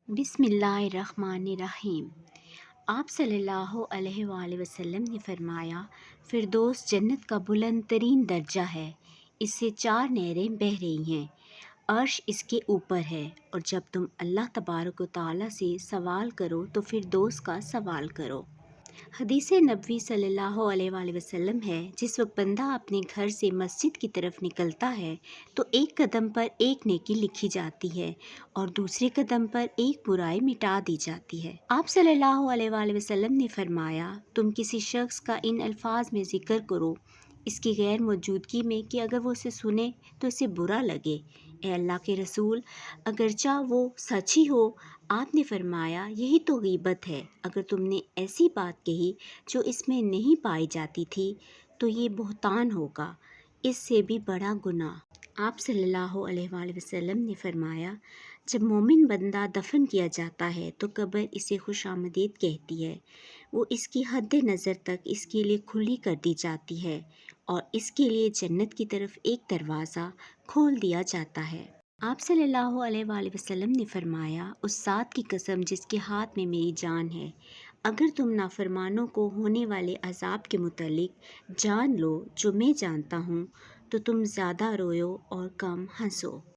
बिस्मिल्लाहिर्रहमानिर्रहीम। आप सल्लल्लाहु अलैहि वआलैहि वसल्लम ने फरमाया, फ़िरदौस जन्नत का बुलंद तरीन दर्जा है। इससे 4 नहरें बह रही हैं। अर्श इसके ऊपर है। और जब तुम अल्लाह तबारक व तआला से सवाल करो तो फ़िरदौस का सवाल करो। हदीस नबवी सल्लल्लाहु अलैहि वसल्लम है, जिस वक्त बंदा अपने घर से मस्जिद की तरफ निकलता है तो एक कदम पर एक नेकी लिखी जाती है और दूसरे कदम पर एक बुराई मिटा दी जाती है। आप सल्लल्लाहु अलैहि वसल्लम ने फरमाया, तुम किसी शख्स का इन अल्फाज में ज़िक्र करो इसकी गैर मौजूदगी में कि अगर वो उसे सुने तो इसे बुरा लगे। ए अल्लाह के रसूल, अगरचा वो सच ही हो। आपने फरमाया, यही तो गीबत है। अगर तुमने ऐसी बात कही जो इसमें नहीं पाई जाती थी तो ये बुहतान होगा, इससे भी बड़ा गुनाह। आप सल्लल्लाहु अलैहि वसल्लम ने फरमाया, जब मोमिन बंदा दफन किया जाता है तो कब्र इसे खुशामदीद कहती है। वो इसकी हद नज़र तक इसके लिए खुली कर दी जाती है और इसके लिए जन्नत की तरफ एक दरवाज़ा खोल दिया जाता है। आप सल्लल्लाहु अलैहि वसल्लम ने फरमाया, उस ज़ात की कसम जिसके हाथ में मेरी जान है, अगर तुम नाफरमानों को होने वाले अज़ाब के मुतालिक जान लो जो मैं जानता हूँ तो तुम ज़्यादा रोयो और कम हंसो।